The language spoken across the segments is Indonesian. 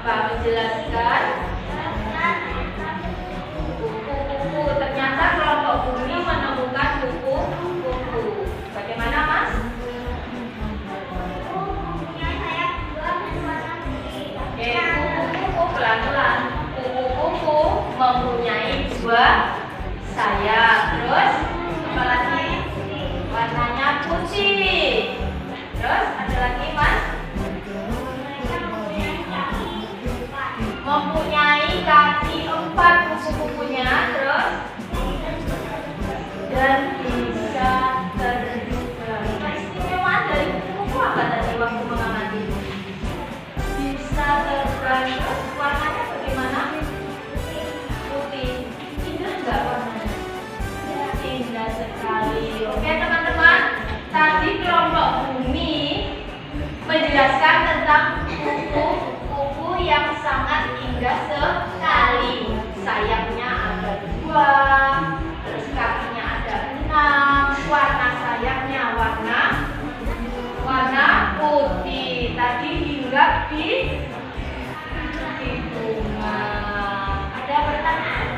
apa? Menjelaskan kuku-kuku. Ternyata kelompok Bumi menemukan kuku-kuku. Bagaimana, Mas? Oke, kuku-kuku pelan-pelan. Kuku-kuku mempunyai dua sayap. Terus apa lagi? Warnanya putih. Terus ada lagi, Mas? Mempunyai kaki 4 kuku-kukunya. Terus dan bisa terbang. Keistimewaan dari kuku-kuku apa tadi waktu mengamati? Bisa terbang. Terus warnanya bagaimana? Putih. Indah nggak warnanya? Indah sekali. Oke teman-teman, tadi kelompok Bumi menjelaskan tentang kuku-kuku yang sangat indah sekali. Sayapnya ada 2, terus kakinya ada 6, warna sayapnya warna putih. Tadi hinggap di bunga. Ada pertanyaan?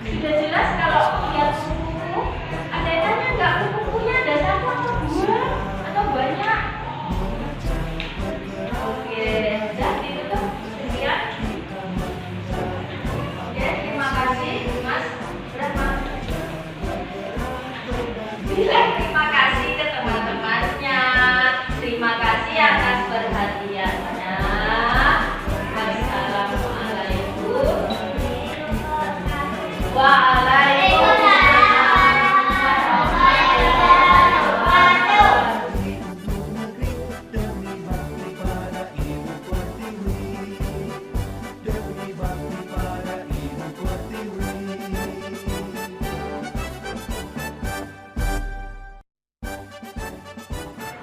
Sudah jelas kalau lihat kuku? Ada yang tanya nggak kuku-kukunya ada 1 atau 2 atau banyak? Oke, sudah ditutup. Sekian. Oke, terima kasih Mas. Berapa? Bilang terima kasih ke teman-temannya. Terima kasih atas perhatiannya. Assalamualaikum.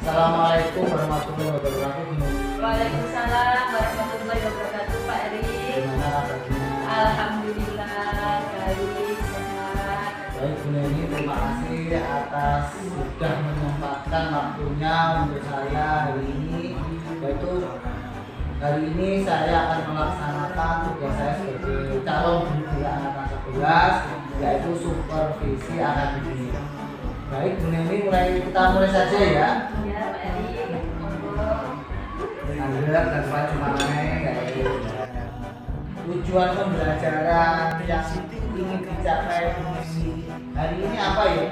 Assalamualaikum warahmatullahi wabarakatuh. Waalaikumsalam warahmatullahi wabarakatuh, Pak Eri. Gimana kabarnya? Alhamdulillah baik, sehat. Baik Bu Neni, terima kasih atas sudah menyempatkan waktunya untuk saya hari ini. Yaitu hari ini saya akan melaksanakan tugas saya sebagai calon guru angkatan 11, yaitu supervisi akademik. Baik Bu Neni, kita mulai saja ya. Ya, Pak Eri, monggo. Agar tanpa cuma tujuan pembelajaran yang ingin dicapai hari ini apa ya?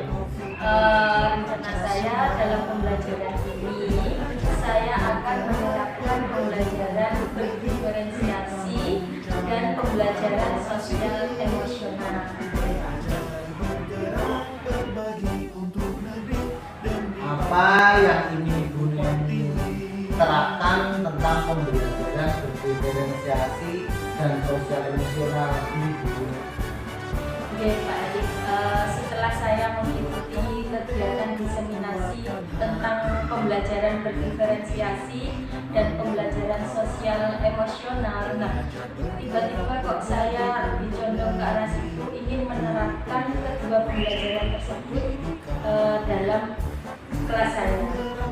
Rencana saya dalam pembelajaran ini, saya akan menerapkan pembelajaran berdiferensiasi dan pembelajaran sosial emosional. Apa yang ingin Bu Neni terapkan tentang pembelajaran berdiferensiasi dan sosial emosional ini Bu? Oke Pak Adik, setelah saya mengikuti kegiatan diseminasi tentang pembelajaran berdiferensiasi dan pembelajaran sosial emosional, nah tiba-tiba kok saya lebih condong ke arah situ, ingin menerapkan kedua pembelajaran tersebut dalam kelas saya.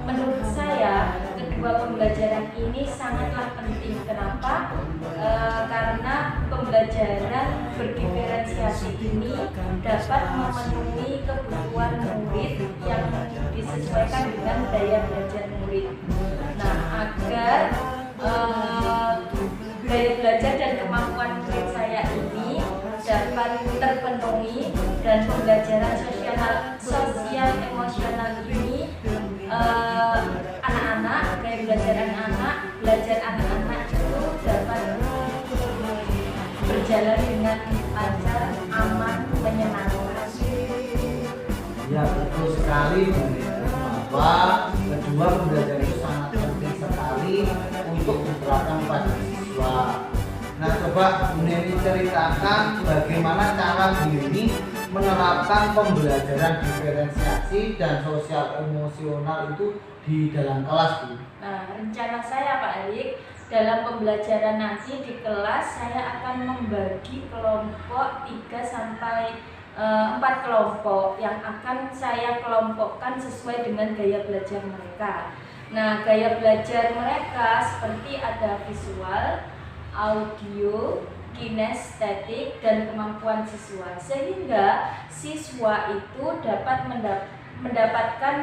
Menurut saya kedua pembelajaran ini sangatlah penting. Kenapa? Karena pembelajaran berdiferensiasi ini dapat memenuhi kebutuhan murid yang disesuaikan dengan daya belajar murid. Nah, agar daya belajar dan kemampuan murid saya ini dapat terpenuhi dan pembelajaran sosial emosional ini anak-anak, daya belajar anak-anak itu dapat berjalan dengan lancar, aman, menyenangkan. Ya betul sekali Bu Neni, bahwa kedua pembelajaran itu sangat penting sekali untuk diterapkan pada siswa. Nah coba Bu Neni ceritakan bagaimana cara Bu Neni menerapkan pembelajaran diferensiasi dan sosial emosional itu di dalam kelas Bu. Nah, rencana saya Pak Erik, dalam pembelajaran nanti di kelas saya akan membagi kelompok 3 sampai 4 kelompok yang akan saya kelompokkan sesuai dengan gaya belajar mereka. Nah, gaya belajar mereka seperti ada visual, audio, kinestetik, dan kemampuan siswa, sehingga siswa itu dapat mendapatkan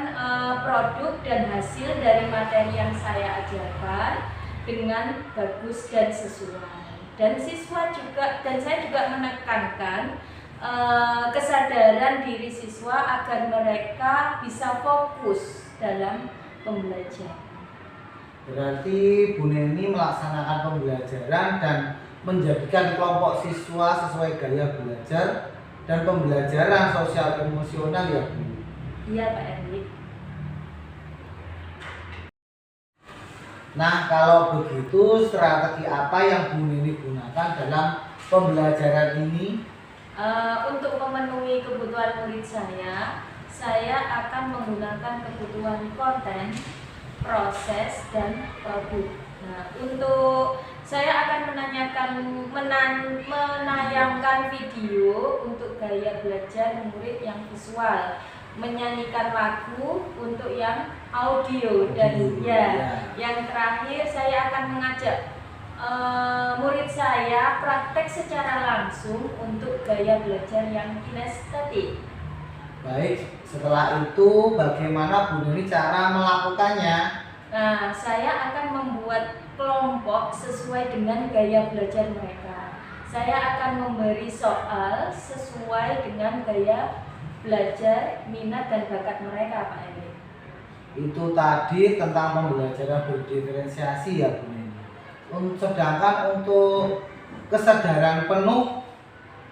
produk dan hasil dari materi yang saya ajarkan dengan bagus dan sesuai. Dan saya juga menekankan kesadaran diri siswa agar mereka bisa fokus dalam pembelajaran. Berarti Bu Neni melaksanakan pembelajaran dan menjadikan kelompok siswa sesuai gaya belajar dan pembelajaran sosial emosional ya Bu? Iya Pak Erik. Nah, kalau begitu strategi apa yang Bu Neni gunakan dalam pembelajaran ini? Untuk memenuhi kebutuhan murid saya akan menggunakan kebutuhan konten, proses, dan produk. Nah, untuk saya akan menayangkan video untuk gaya belajar murid yang visual, menyanyikan lagu untuk yang audio, dan yang terakhir saya akan mengajak murid saya praktek secara langsung untuk gaya belajar yang kinestetik. Baik, setelah itu bagaimana Bu Neni cara melakukannya? Nah, saya akan membuat kelompok sesuai dengan gaya belajar mereka. Saya akan memberi soal sesuai dengan gaya belajar, minat, dan bakat mereka, Pak Erik. Itu tadi tentang pembelajaran berdiferensiasi ya Bu Neni. Sedangkan untuk kesadaran penuh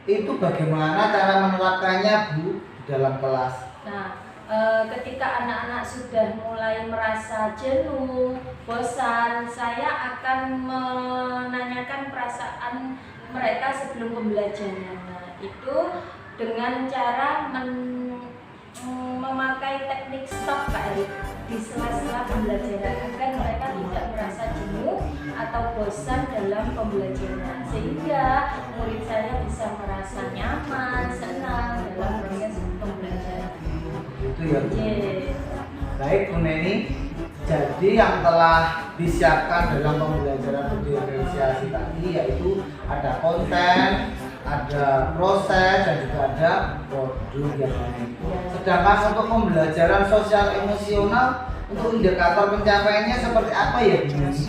itu bagaimana cara menerapkannya Bu di dalam kelas? Nah, ketika anak-anak sudah mulai merasa jenuh, bosan, saya akan menanyakan perasaan mereka sebelum pembelajaran. Nah, itu dengan cara memakai teknik stop Pak Erik di sela-sela pembelajaran agar mereka tidak merasa jenuh atau bosan dalam pembelajaran, sehingga murid saya bisa merasa nyaman, senang dalam proses pembelajaran. Itu ya Bu. Baik Bu Neni, jadi yang telah disiapkan dalam pembelajaran berdiferensiasi tadi yaitu ada konten, ada proses, dan juga ada produk ya Bu Neni. Sedangkan untuk pembelajaran sosial emosional, untuk indikator pencapaiannya seperti apa ya Bu Neni?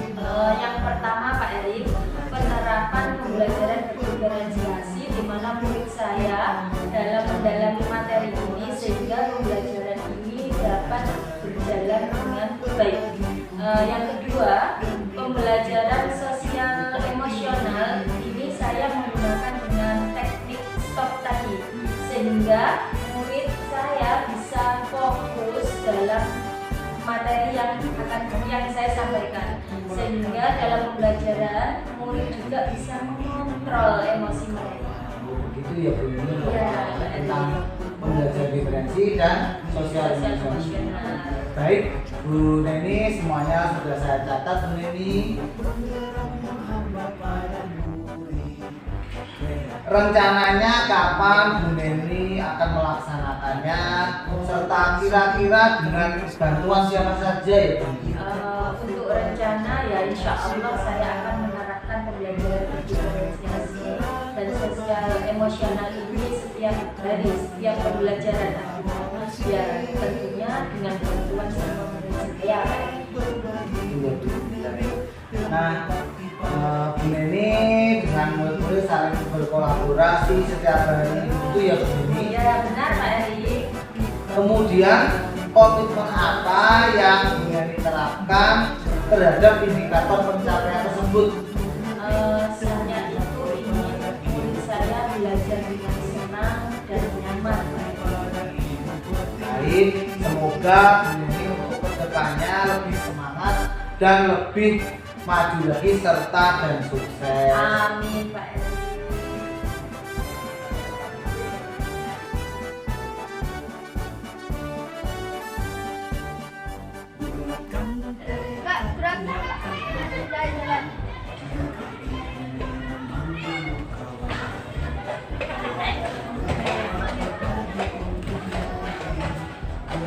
Yang pertama Pak Erik, penerapan pembelajaran berdiferensiasi di mana murid saya dalam mendalami materi ini sehingga pembelajaran ini dapat berjalan dengan baik. Yang kedua, pembelajaran sosial emosional ini saya menggunakan dengan teknik stop tadi sehingga murid saya bisa fokus dalam materi yang saya sampaikan, sehingga dalam pembelajaran murid juga bisa mengontrol emosi mereka. Begitu ya Bu Neni, tentang Ya, pembelajaran diferensi dan sosial emosional. Baik Bu Neni, semuanya sudah saya catat Bu Neni. Rencananya kapan Bu Neni akan melaksanakannya, serta kira-kira dengan bantuan siapa saja ya Bu Neni? Untuk rencana ya insya Allah saya akan menerapkan pembelajaran berdiferensiasi dan sosial emosional ini setiap hari, setiap pembelajaran ya tentunya dengan bantuan semua murid saya. Nah, Bu Neni dengan murid-murid saling berkolaborasi setiap hari itu ya Bu Neni. Ya benar Pak Eri. Kemudian komitmen apa yang Bu Neni terapkan terhadap indikator pencapaian tersebut? Saya itu ingin murid saya belajar dengan senang dan nyaman. Baik, semoga Bu Neni untuk kedepannya lebih semangat dan lebih maju lagi serta dan sukses. Amin Pak Eri. Kak, geraknya jalan.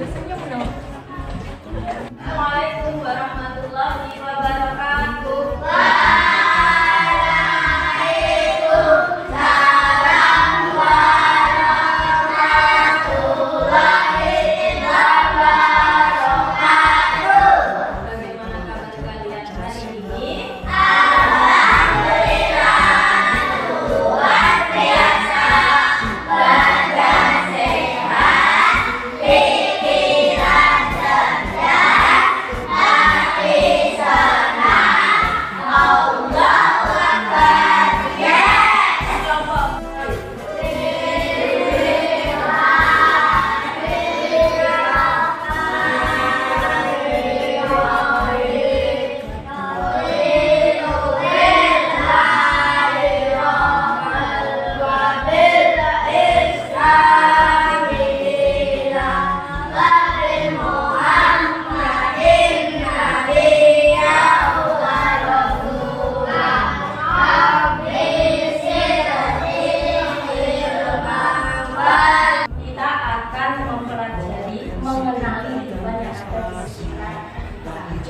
Senyum dong. Assalamualaikum warahmatullahi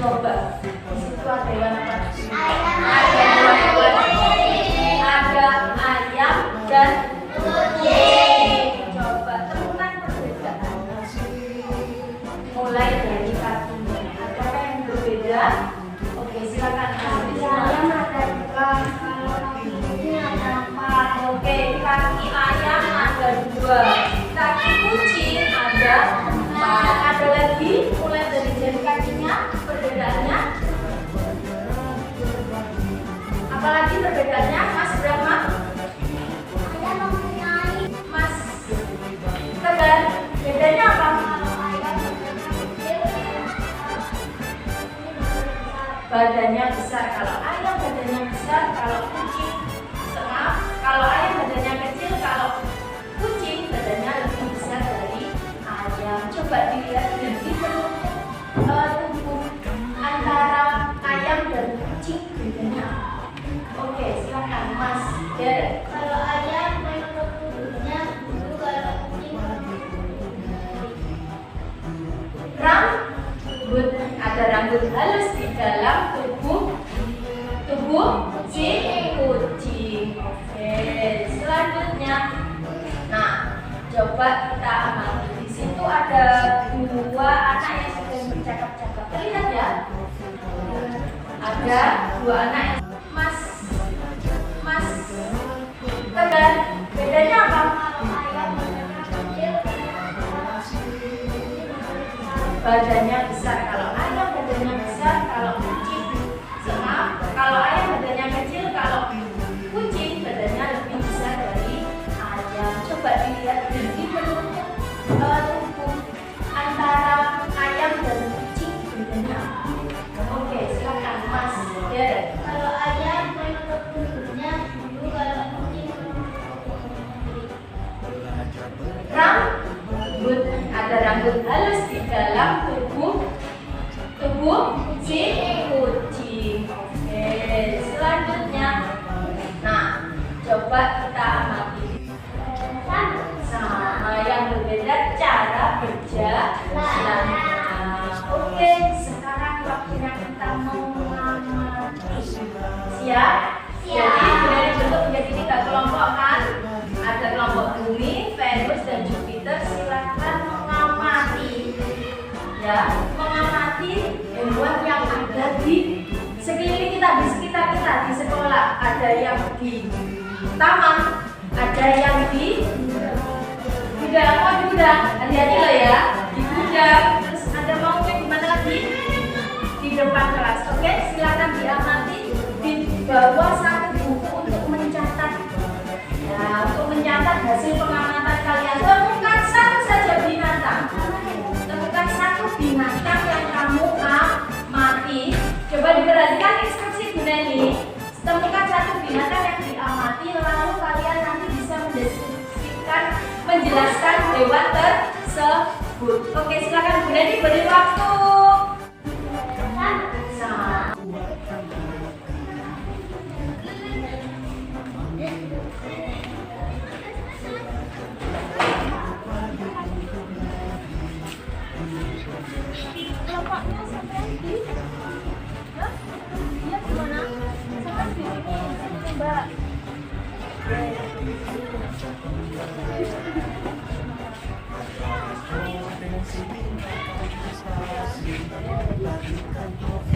Coba di situ ada hewan apa? Ayam. Ada ayam dan kucing. Coba temukan perbedaannya. Mulai dari kakinya. Adakah yang berbeda? Oke, silakan. Ayam ada 2, kalau kucing ada 4. Oke, kaki ayam ada 2, kaki kucing ada 4. Ada lagi, mulai dari jari kakinya, perbedaannya. Apalagi perbedaannya, Mas Brahma? Ayam mempunyai Mas Tegar, bedanya apa? kalau ayam kecil, Badannya besar. Kalau ayam badannya besar, kalau kucing maaf, kalau ayam badannya kecil, kalau kucing badannya lebih besar dari ayam. Coba dilihat dari tubuh antara ayam dan kucing bedanya apa? Oke, silakan Mas Derek. kalau ayam menurut tubuhnya bulu, kalau kucing Rambut, ada rambut halus di dalam tubuh si kucing. Oke, selanjutnya, nah coba kita amati. Di situ ada 2 anak yang sedang bercakap-cakap. Terlihat ya? Ada 2 anak yang Mas Tegar, bedanya apa? kalau ayam kecil, Badannya besar. Kalau ayam badannya besar, kalau kucing maaf, kalau ayam badannya kecil, kalau kucing badannya lebih besar dari ayam. Coba dilihat dari tubuh antara ayam dan kucing bedanya apa? Oke, silakan Mas Derek. kalau ayam menurut tubuhnya bulu, kalau kucing Rambut, ada rambut halus di dalam tubuh si kucing. Oke, selanjutnya, nah coba kita amati. Sama yang berbeda cara berjalan. Oke, sekarang waktunya kita mengamati. Siap? Jadi sudah dibentuk menjadi 3 kelompok kan? Ada kelompok Bumi, Venus, dan Jupiter. Silakan mengamati. Ya, mengamati hewan yang ada di sekeliling kita, di sekitar kita, di sekolah. Ada yang di taman, ada yang di gudang. Oh, di gudang. Hati-hati loh ya. Di gudang. Terus ada mau di mana lagi? Di depan kelas. Oke, silakan diamati. Dibawa satu buku untuk mencatat. Ya, untuk mencatat hasil pengamatan kalian. Temukan satu saja binatang. Temukan satu binatang yang kamu amati. Coba diperhatikan instruksi Bu Neni. Temukan satu binatang yang diamati, lalu kalian nanti bisa mendeskripsikan, menjelaskan hewan tersebut. Oke, silakan Bu Neni, beri waktu. Sama. kelompoknya sampai di Hah? Dia gimana? Sampai di sini Mbak.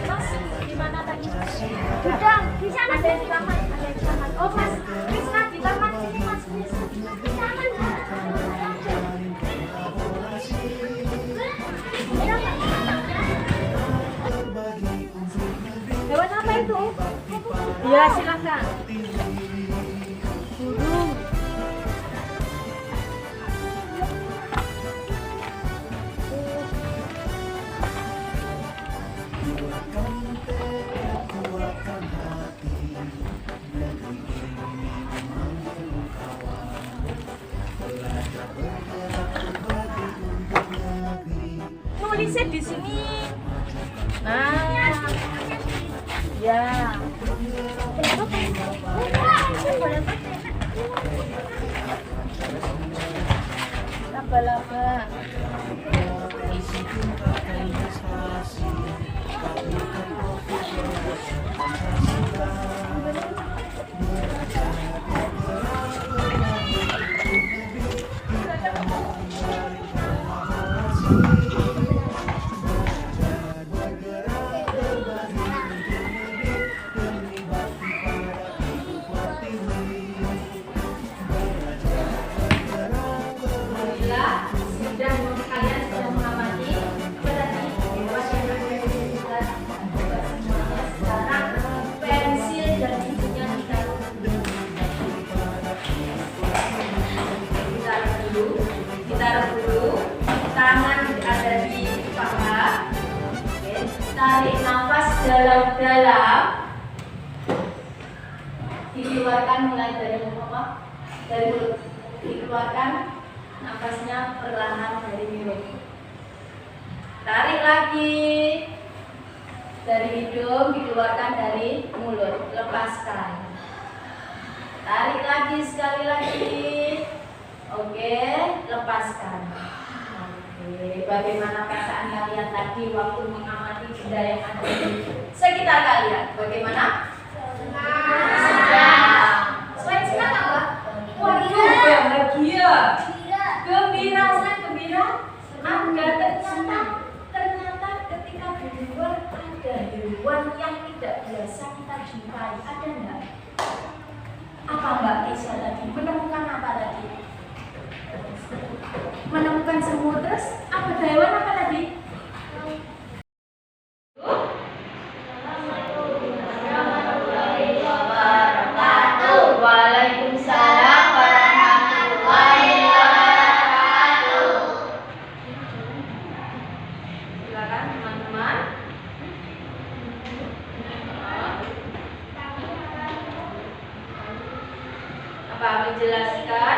Mas, gimana tadi? Gudang, di sana ada di taman, ada di taman. Oh Mas, Krisna di taman sini Mas, Krisna di taman. Hewan apa itu? Ya silakan. Burung. Nulisnya di sini. Nah, ya. Laba-laba. Tarik nafas dalam-dalam. Dikeluarkan mulai dari mulut. Dari mulut. Dikeluarkan nafasnya perlahan dari mulut. Tarik lagi dari hidung, dikeluarkan dari mulut. Lepaskan. Tarik lagi sekali lagi. Oke, lepaskan. Oke, bagaimana perasaan kalian tadi waktu mengamati benda yang ada di sekitar kalian? Bagaimana? Senang. Selain senang apa? Waduh, bahagia. Gembira, sangat gembira. Ternyata ketika di luar ada hewan yang tidak biasa kita jumpai. Ada enggak? Apa Mbak Tisha tadi? Menemukan apa tadi? Menemukan semut. Terus apa hewan apa tadi? Waalaikumsalam warahmatullahi wabarakatuh. Silakan teman-teman. Apa menjelaskan?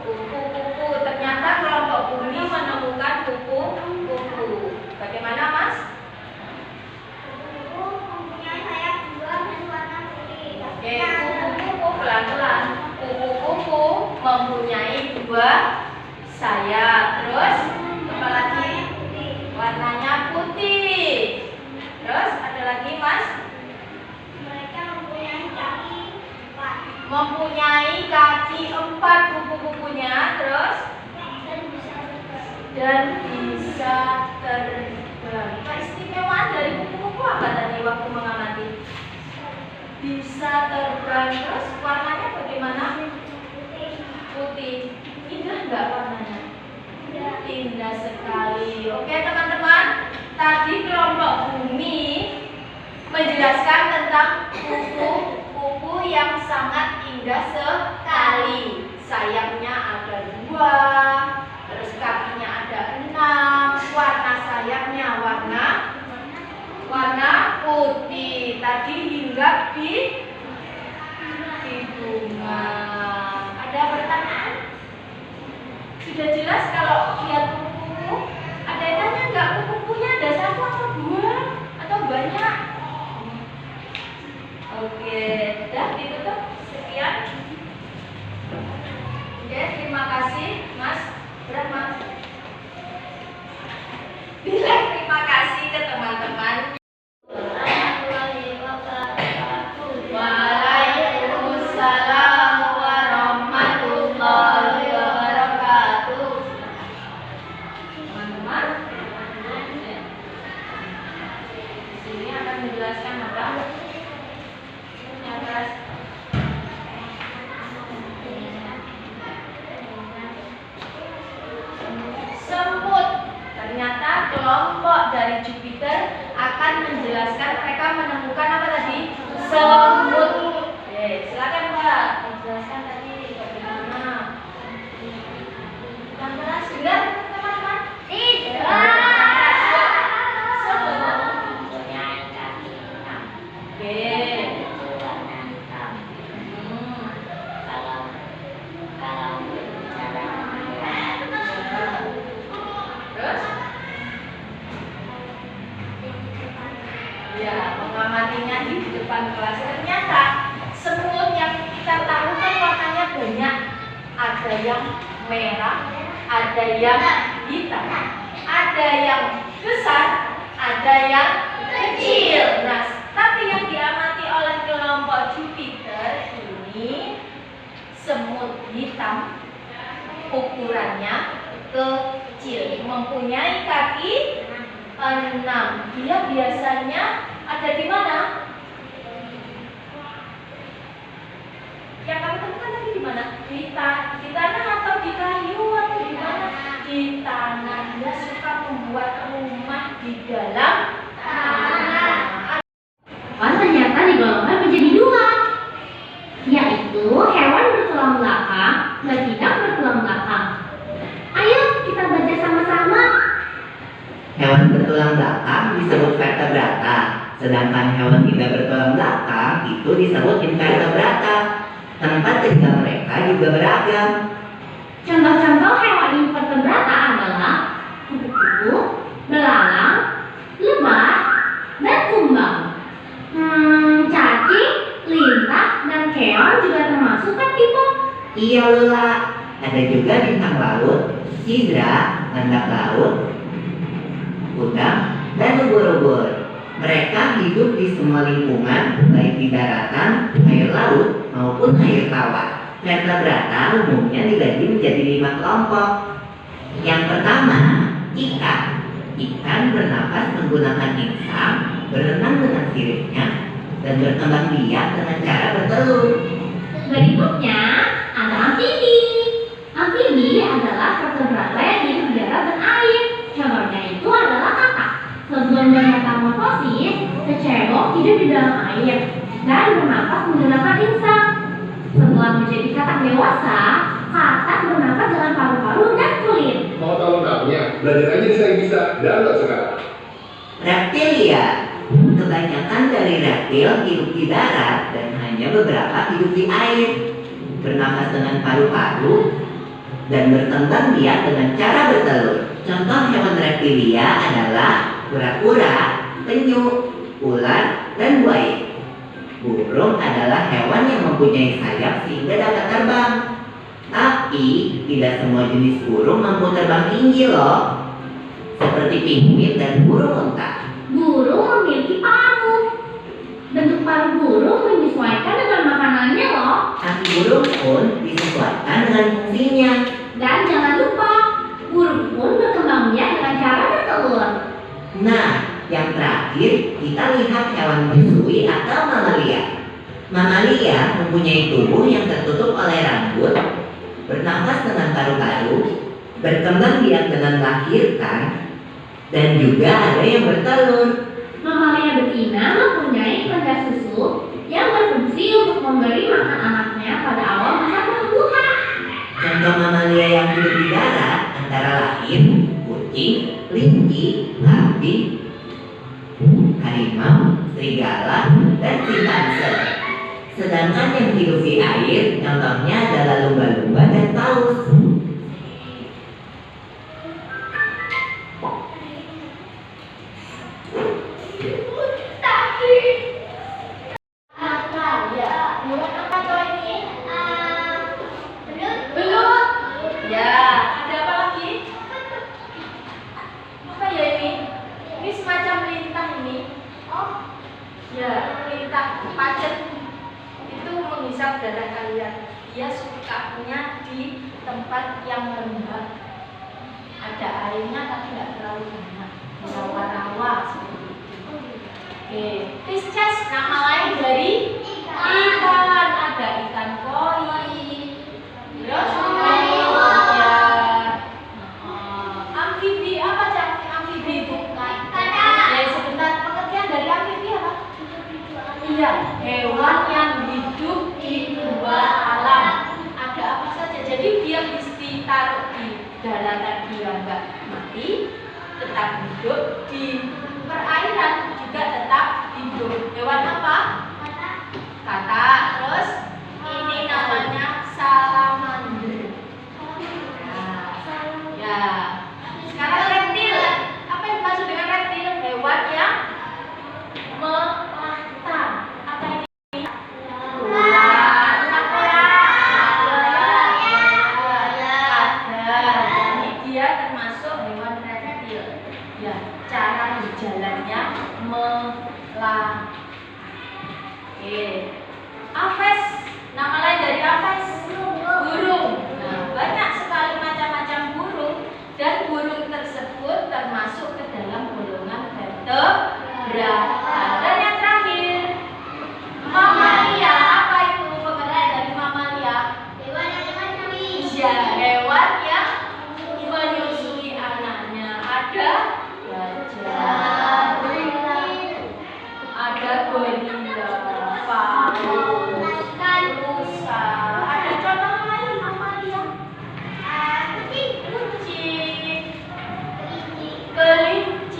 Kupu-kupu. Ternyata kelompok bumi menemukan kupu-kupu. Bagaimana, Mas? Oke, kupu-kupu pelan-pelan. Kupu-kupu mempunyai 2 sayap. Terus apa lagi? Warnanya putih. Terus ada lagi, Mas? Mempunyai kaki 4 kupu-kupunya. Terus dan bisa terbang. Keistimewaan dari kupu-kupu apa tadi waktu mengamati? Bisa terbang. Terus warnanya bagaimana? Putih. Indah nggak warnanya? Indah sekali. Oke teman-teman, tadi kelompok bumi menjelaskan tentang kupu-kupu yang sangat indah sekali. Sayapnya ada 2, terus kakinya ada 6, warna sayapnya warna putih. Tadi hinggap di bunga. Ada pertanyaan? Sudah jelas kalau lihat kupu-kupu? Ada yang tanya nggak, kupu-kupunya ada 1 atau 2 atau banyak? Oke, udah ditutup. Sekian. Oke, terima kasih Mas. Berat Mas. Bilang terima kasih ke teman-teman. Waalaikumsalam warahmatullahi wabarakatuh. Teman-teman, di sini akan menjelaskan apa? Yang keras. Semut. Ternyata kelompok dari Jupiter akan menjelaskan mereka menemukan apa tadi? Semut. Oke, silakan Mbak, menjelaskan tadi bagaimana. Yang keras dengar teman-teman? Semut mempunyai kaki 6. Oke. Ya, mengamatinya di depan kelas. Ternyata semut yang kita tahu kan warnanya banyak. Ada yang merah, ada yang hitam, ada yang besar, ada yang kecil. Nah, tapi yang diamati oleh kelompok Jupiter ini semut hitam, ukurannya kecil, mempunyai kaki 6. Dia biasanya ada di mana? Yang kami temukan tadi di mana? Di tanah atau di kayu atau di mana? Di tanah. Dia suka membuat rumah di dalam tanah. Ternyata digolongkan menjadi 2, yaitu hewan bertulang belakang dan tidak bertulang belakang. Ayo kita baca sama-sama. Hewan bertulang belakang disebut vertebrata, sedangkan hewan tidak bertulang belakang itu disebut invertebrata. Tempat tinggal mereka juga beragam. Contoh-contoh hewan invertebrata adalah kupu-kupu, belalang, lebah, dan kumbang. Cacing, lintah, dan keong juga termasuk kan tipe. Iya Lula, ada juga bintang laut, hidra, landak laut, udang, dan ubur-ubur. Mereka hidup di semua lingkungan, baik di daratan, air laut, maupun air tawar. Vertebrata umumnya dibagi menjadi 5 kelompok. Yang pertama, ikan. Ikan bernapas menggunakan insang, berenang dengan siripnya, dan berkembang biak dengan cara bertelur. Berikutnya ada amfibi. Amfibi adalah vertebrata yang hidup di darat dan air. Contohnya itu adalah katak. Sebelum bermetamorfosis, kecebong hidup di dalam air dan bernapas menggunakan insang. Setelah menjadi katak dewasa, katak bernapas dengan paru-paru dan kulit. Mau tahu lengkapnya? Belajar aja di Saya Bisa, download sekarang. Reptilia. Kebanyakan dari reptil hidup di darat dan hanya beberapa hidup di air. Bernapas dengan paru-paru dan berkembang biak dengan cara bertelur. Contoh hewan reptilia adalah kura-kura, penyu, ular, dan buaya. Burung adalah hewan yang mempunyai sayap sehingga dapat terbang. Tapi tidak semua jenis burung mampu terbang tinggi loh. Seperti penguin dan burung unta. Burung memiliki paruh. Bentuk paruh burung menyesuaikan dengan makanannya loh. Kaki burung pun disesuaikan dengan fungsinya. Dan jangan lupa, burung pun berkembang biak dengan cara bertelur. Nah, yang terakhir kita lihat hewan menyusui atau mamalia. Mamalia mempunyai tubuh yang tertutup oleh rambut, bernafas dengan paru-paru, berkembang biak dengan melahirkan, dan juga ada yang bertelur. Mamalia betina mempunyai kelenjar susu yang berfungsi untuk memberi makan anaknya pada awal masa pertumbuhan. Contoh mamalia yang hidup di darat antara lain kucing, kelinci, babi, harimau, serigala, dan simpanse. Sedangkan yang hidup di air contohnya adalah lumba-lumba dan paus. Belut. Ya, ada apa lagi? Apa ya ini? Ini semacam lintah ini. Ya, lintah pacet itu menghisap darah kalian. Dia sukanya di tempat yang lembab. Ada airnya tapi nggak terlalu banyak. Rawa-rawa seperti itu. Oke, Pisces nama lain dari ikan. Ada ikan koi. Terus ya, amfibi apa aja amfibi itu? Ya sebentar, pengertian dari amfibi apa? Iya, hewan yang hidup di luar alam. Ada apa saja? Jadi dia mesti taruh di daratan dia nggak mati, tetap hidup di perairan juga tetap hidup. Hewan apa? Katak. Terus ini namanya salamander. Ya. Sekarang reptil. Apa yang dimaksud dengan reptil? Hewan yang melata. Apa ini? Ular. Apa ya? Ini dia termasuk hewan reptil. Ya, cara berjalannya melata. Oke. Aves, nama lain dari aves? Burung. Nah, banyak sekali macam-macam burung dan burung tersebut termasuk ke dalam golongan vertebrata. Dan yang terakhir, mamalia. Apa itu pengertian dari mamalia? Iya, hewan yang menyusui anaknya. Ada gajah, ada gorila, paus, rusa. Ada contoh lain mamalia? Kucing, kelinci.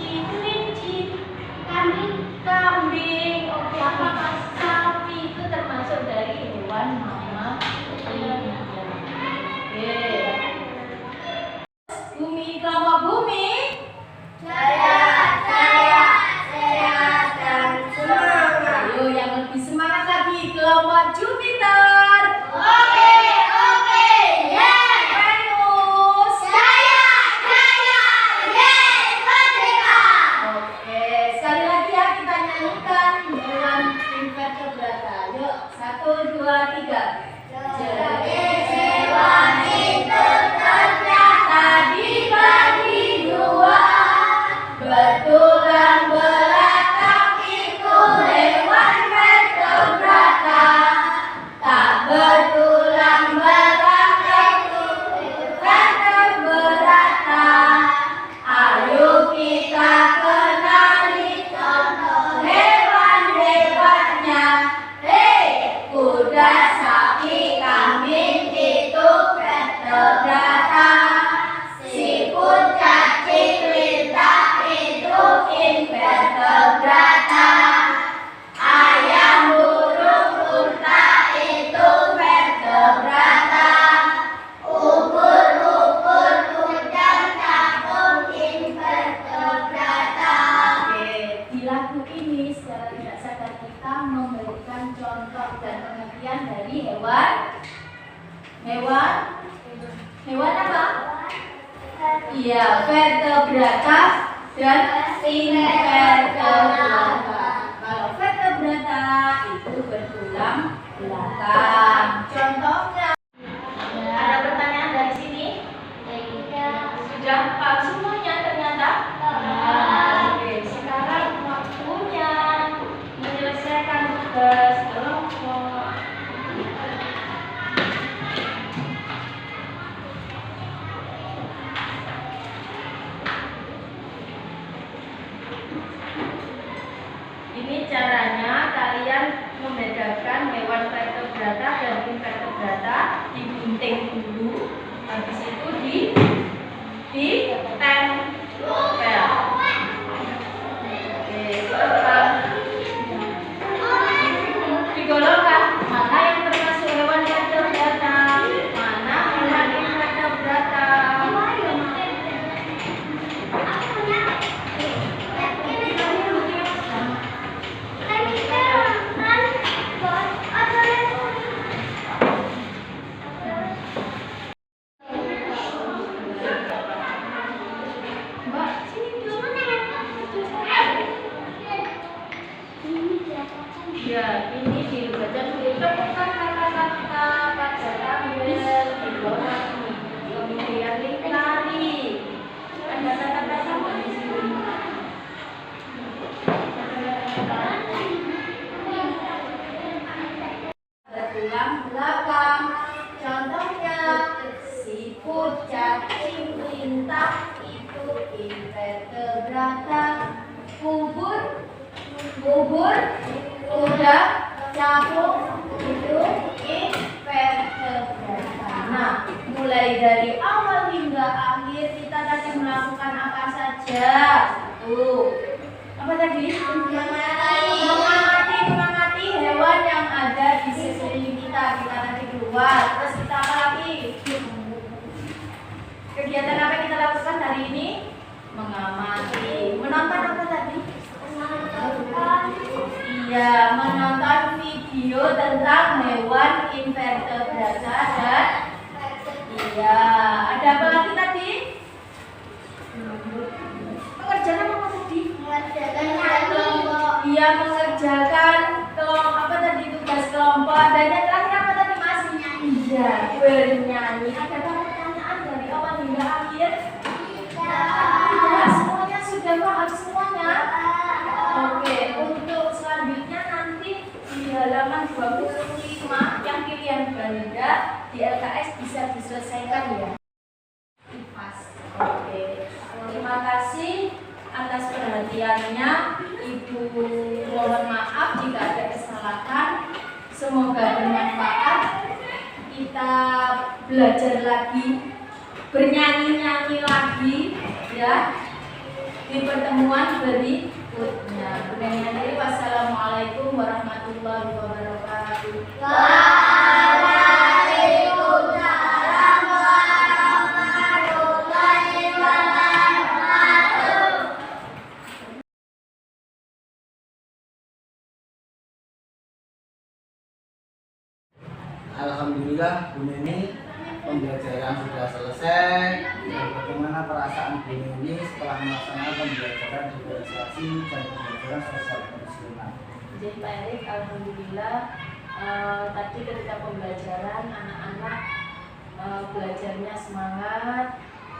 Hewan? Hewan apa? Iya, vertebrata dan invertebrata. Kalau vertebrata itu bertulang belakang. Contohnya. Ada pertanyaan dari sini? Sudah paham semuanya ternyata? Oke, sekarang waktunya menyelesaikan tugas kelompok. Ini caranya kalian membedakan hewan vertebrata dan invertebrata, digunting dulu, habis itu ditempel. Oke, sekarang digolongkan mana yang termasuk hewan vertebrata, mana hewan invertebrata. Mbak, sini dulu. Ya, ini dibaca dulu kata-kata pada tampil di bawah ini. Kemudian lari. Ada kata-kata apa di sini? Ada tulang belakang. Contohnya siput, cacing, lintah itu invertebrata. Bubur, kuda, capung itu invertebrata. Nah, mulai dari awal hingga akhir kita tadi melakukan apa saja? Satu, apa tadi? Mengamati hewan yang ada di sekeliling kita. Kita tadi keluar. Terus kita apa lagi? Kegiatan apa yang kita lakukan hari ini? Mengamati. Menonton apa tadi? Iya, menonton video tentang hewan invertebrata dan iya, ada apa lagi tadi? Pengerjaan apa tadi? Iya, mengerjakan kelompok apa tadi, tugas kelompok. Dan yang terakhir apa tadi Mas? Iya, bernyanyi. Ada pertanyaan dari awal hingga akhir? Ya, semuanya sudah paham semuanya. Oke, untuk selanjutnya nanti di halaman 25 yang pilihan ganda di LKS bisa diselesaikan ya. Oke, terima kasih atas perhatiannya. Ibu mohon maaf jika ada kesalahan. Semoga bermanfaat. Kita belajar lagi, bernyanyi-nyanyi lagi ya di pertemuan berikutnya. Dengan diri, wassalamualaikum warahmatullahi wabarakatuh. Waalaikumsalam warahmatullahi wabarakatuh. Alhamdulillah Bu Neni, pembelajaran sudah selesai. Bagaimana perasaan Bu Neni setelah melaksanakan pembelajaran diferensiasi dan pembelajaran sosial emosional? Jadi Pak Erik, alhamdulillah tadi ketika pembelajaran anak-anak belajarnya semangat,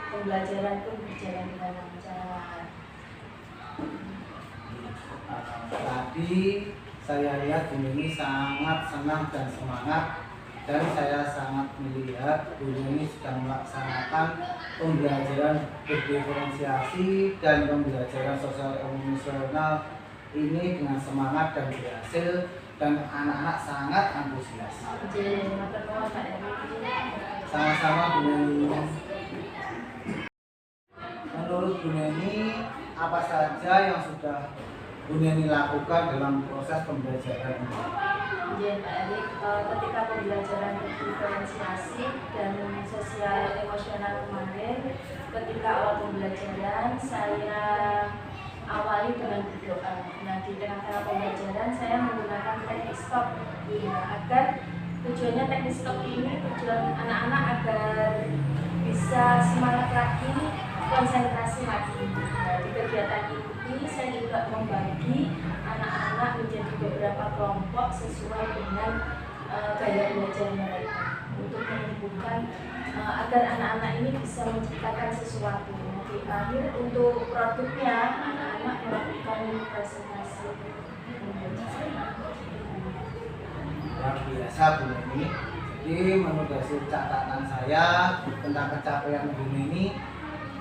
pembelajaran pun berjalan dengan lancar. Tadi saya lihat Bu Neni sangat senang dan semangat, dan saya sangat melihat Bu Neni sedang melaksanakan pembelajaran berdiferensiasi dan pembelajaran sosial emosional ini dengan semangat dan berhasil, dan anak-anak sangat antusias. Sama-sama Bu Neni. Menurut Bu Neni, apa saja yang sudah Bu Neni lakukan dalam proses pembelajaran ini? Ya Pak Erik, ketika pembelajaran diferensiasi dan sosial emosional kemarin, ketika awal pembelajaran saya awali dengan berdoa. Nah, di tengah-tengah pembelajaran saya menggunakan teknik stop ya, agar Tujuannya teknis stop ini tujuan anak-anak agar bisa semangat lagi, konsentrasi lagi. Nah, di kegiatan ini saya juga membagi anak-anak menjadi beberapa kelompok sesuai dengan gaya belajar mereka untuk menumbuhkan agar anak-anak ini bisa menciptakan sesuatu. Di akhir untuk produknya anak-anak melakukan presentasi. Luar biasa Bu Neni. Jadi menurut hasil catatan saya tentang pencapaian Bu Neni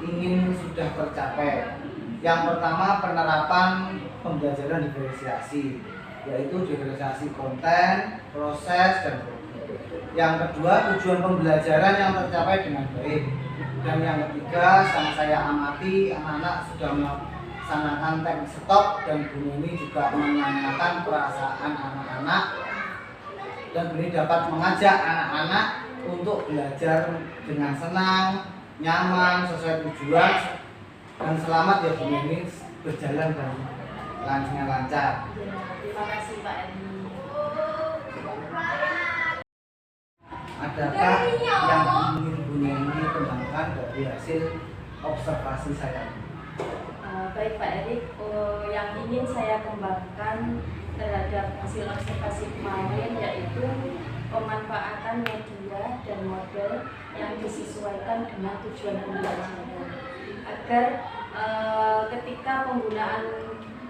ingin sudah tercapai. Yang pertama, penerapan pembelajaran diferensiasi, yaitu diferensiasi konten, proses, dan produk. Yang kedua, tujuan pembelajaran yang tercapai dengan baik. Dan yang ketiga, yang saya amati anak-anak sudah melaksanakan teknik stop, dan Bu Neni juga menanyakan perasaan anak-anak, dan Bu Neni dapat mengajak anak-anak untuk belajar dengan senang, nyaman, sesuai tujuan, dan selamat ya Bu Neni berjalan dan lancar. Terima kasih Pak Edi. Adakah yang ingin Bu Neni kembangkan dari hasil observasi saya? Baik Pak Erik, yang ingin saya kembangkan terhadap hasil observasi kemarin yaitu pemanfaatan media dan model yang disesuaikan dengan tujuan pembelajaran, agar ketika penggunaan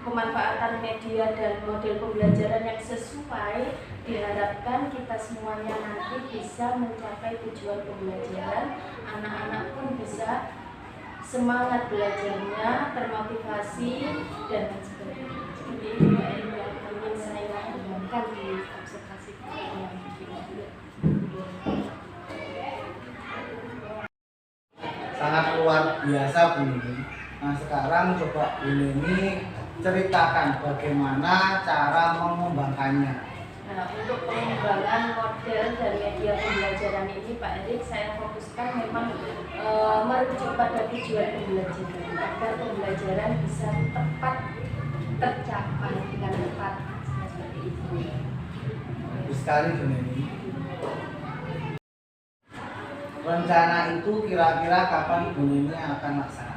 pemanfaatan media dan model pembelajaran yang sesuai, diharapkan kita semuanya nanti bisa mencapai tujuan pembelajaran. Anak-anak pun bisa semangat belajarnya, termotivasi, dan lain sebagainya. Seperti itu yang ingin saya kembangkan di observasi yang Sangat luar biasa Bu Neni. Nah sekarang coba Bu Neni ceritakan bagaimana cara mengembangkannya. Nah, untuk pengembangan model dan media pembelajaran ini Pak Erik, saya fokuskan memang merujuk pada tujuan pembelajaran agar pembelajaran bisa tepat tercapai dengan tepat seperti itu. Bagus sekali Bu Neni. Rencana itu kira-kira kapan Bu Neni akan laksanakan?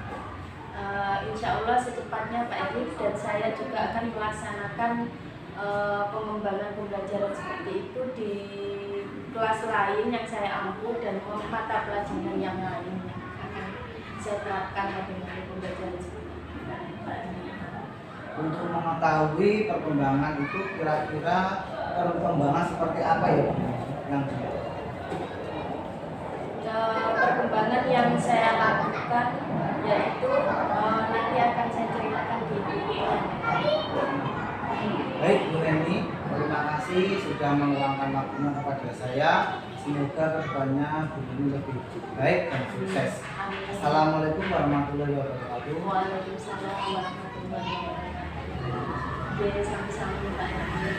Insya Allah secepatnya Pak Erik, dan saya juga akan melaksanakan pengembangan pembelajaran seperti itu di kelas lain yang saya ampu dan mata pelajaran yang lain yang akan saya terapkan bagaimana pembelajaran seperti itu. Untuk mengetahui perkembangan itu kira-kira perkembangan seperti apa ya Bu Neni? Yang perkembangan yang saya lakukan yaitu nanti akan saya ceritakan di video. Baik Bu Neni, terima kasih sudah meluangkan waktunya kepada saya. Semoga kedepannya Bu Neni lebih baik dan sukses. Assalamualaikum warahmatullahi wabarakatuh. Waalaikumsalam warahmatullahi wabarakatuh. Jadi sampai-sampai Pak Erik.